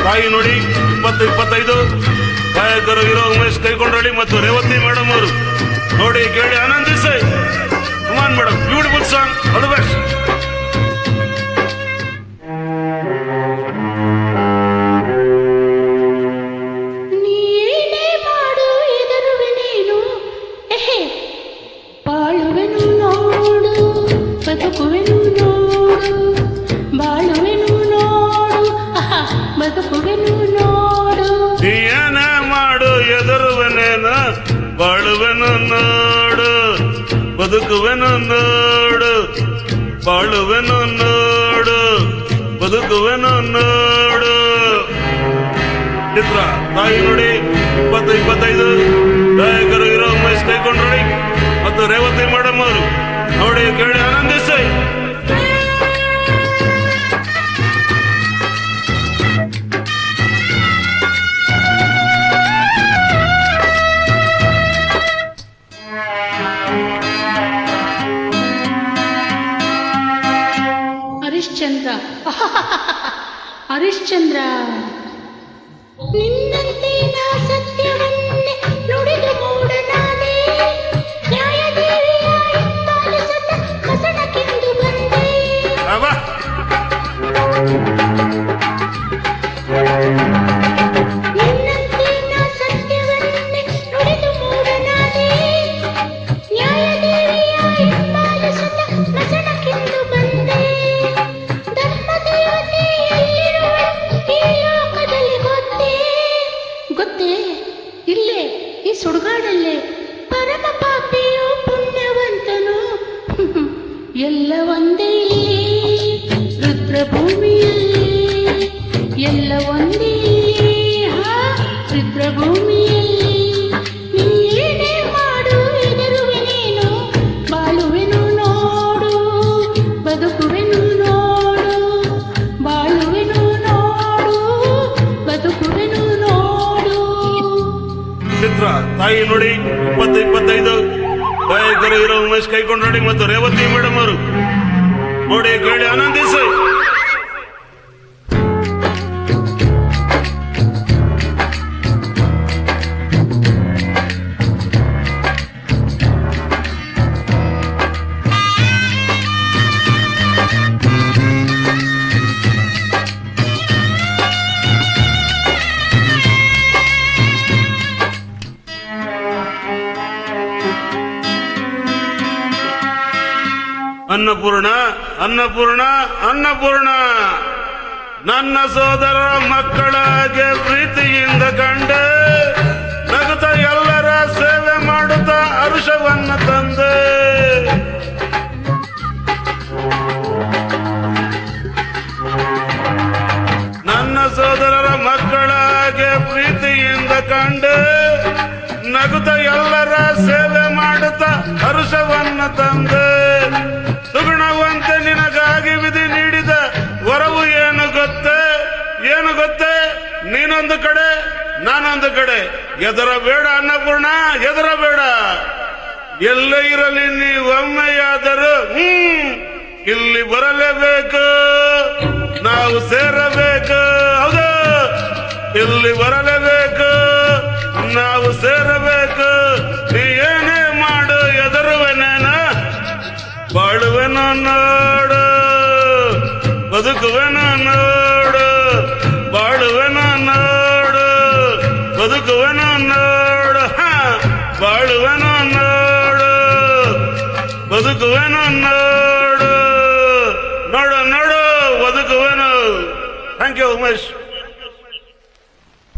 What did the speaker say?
ತಾಯಿ ನೋಡಿ 20-25 ಗಾಯಕರು ಹೀರೋ ಉಮೇಶ್ ಕೈಕೊಂಡ್ರಳ್ಳಿ ಮತ್ತು ರೇವತಿ ಮೇಡಮ್ ಅವರು ನೋಡಿ ಕೇಳಿ ಆನಂದಿಸಿ. Come on madam, beautiful song, all the best. ಬದುಕುವೆನು ನೋಡು, ಬಾಳುವೆನು ನೋಡು, ಬದುಕುವೆನು ನೋಡು. ಏನ ಮಾಡು ಎದುರುವೆನೇನು, ಬಾಳುವೆನು ನೋಡು, ಬದುಕುವೆನು ನೋಡು, ಬಾಳುವೆನು ನೋಡು, ಬದುಕುವೆನು ನೋಡು. ಚಿತ್ರ ತಾಯಿ ನೋಡಿ 20-25 ಗಾಯಕರು ಹೀರೋ ಉಮೇಶ್ ಕೈಕೊಂಡ್ರಳ್ಳಿ ಮತ್ತು ರೇವತಿ ಮೇಡಮ್ ಅವರು ನೋಡಿ ಕೇಳಿ ಆನಂದಿಸಿ. ಹರಿಶ್ಚಂದ್ರ ಹರಿಶ್ಚಂದ್ರ ನಿನ್ನಂತೆ ನಾ ಸತ್ಯವನ್ನೇ ನುಡಿದು ಮೂಡನಾದೆ, ನ್ಯಾಯದೇವಿಯ ಹಿಂಬಾಲಿಸುತ್ತ ಕಸಣಕ್ಕೆಂದು ಬಂದೆ. ನಿನ್ನಂತೆ ನಾ ಸತ್ಯವನ್ನೇ ನುಡಿದು ಮೂಡನಾದೆ, ನ್ಯಾಯದೇವಿಯ ಹಿಂಬಾಲಿಸುತ್ತ ಕಸಣಕ್ಕೆಂದು ಬಂದೆ. ಧರ್ಮದೇವತೆ ಎಲ್ಲಿರುವೆ ಈ ಲೋಕದಲ್ಲಿ ಗೊತ್ತೇ ಇಲ್ಲೇ ಈ ಸುಡುಗಾಡಲ್ಲೇ ಪರಮ ಪಾಪಿಯು ಪುಣ್ಯವಂತನು ಎಲ್ಲ ಒಂದೇ ಇಲ್ಲಿ ರುದ್ರಭೂಮಿಯಲ್ಲಿ, ಎಲ್ಲ ಒಂದೇ ರುದ್ರಭೂಮಿಯಲ್ಲಿ. ನೀನೇ ಮಾಡು ಎದುರುವೆನೇನು, ಬಾಳುವೆನು ನೋಡು, ಬದುಕುವೆನು ನೋಡು, ಬಾಳುವೆನು ನೋಡು, ಬದುಕುವೆನು ನೋಡು. ಚಿತ್ರ ತಾಯಿ ನೋಡಿ 20-25 ಗಾಯಕರು ಹೀರೋ ಉಮೇಶ್ ಕೈಕೊಂಡ್ರಳ್ಳಿ ಮತ್ತು ರೇವತಿ ಮೇಡಮ್ ಅವರು ನೋಡಿ ಕೇಳಿ ಆನಂದಿಸಿ. ಅನ್ನಪೂರ್ಣ ಅನ್ನಪೂರ್ಣ ಅನ್ನಪೂರ್ಣ ನನ್ನ ಸೋದರ ಮಕ್ಕಳಾಗೆ ಪ್ರೀತಿಯಿಂದ ಕಂಡೆ, ನಗುತ್ತ ಎಲ್ಲರ ಸೇವೆ ಮಾಡುತ್ತಾ ಹರುಷವನ್ನು ತಂದೆ. ನನ್ನ ಸೋದರರ ಮಕ್ಕಳಾಗೆ ಪ್ರೀತಿಯಿಂದ ಕಂಡೆ, ನಗುತ್ತ ಎಲ್ಲರ ಸೇವೆ ಮಾಡುತ್ತಾ ಹರುಷವನ್ನು ತಂದೆ. ಸುಗುಣವಂತೆ ನಿನಗಾಗಿ ವಿಧಿ ನೀಡಿದ ವರವು ಏನು ಗೊತ್ತೇ, ನೀನೊಂದು ಕಡೆ ನಾನೊಂದು ಕಡೆ. ಎದರಬೇಡ ಅನ್ನಪೂರ್ಣ, ಎದರಬೇಡ. ಎಲ್ಲೇ ಇರಲಿ ನೀವೊಮ್ಮೆಯಾದರೂ ಇಲ್ಲಿ ಬರಲೇಬೇಕು, ನಾವು ಸೇರಬೇಕು. ಹೌದು, ಇಲ್ಲಿ ಬರಲೇಬೇಕು, ನಾವು ಸೇರಬೇಕು. ನೀ ಏನೇ ಮಾಡು ಎದುರುವೆನೇನು, ಬಾಳುವೆನು ನೋಡು, ಬದುಕುವೆನು ನೋಡು, ಬಾಳುವೆನು ನೋಡು, ಬದುಕುವೆನು ನೋಡು, ಬಾಳುವೆನು ನೋಡು, ಬದುಕುವೆನು ನೋಡು, ನೋಡು ನೋಡು ಬದುಕುವೆನು. Thank you Umesh.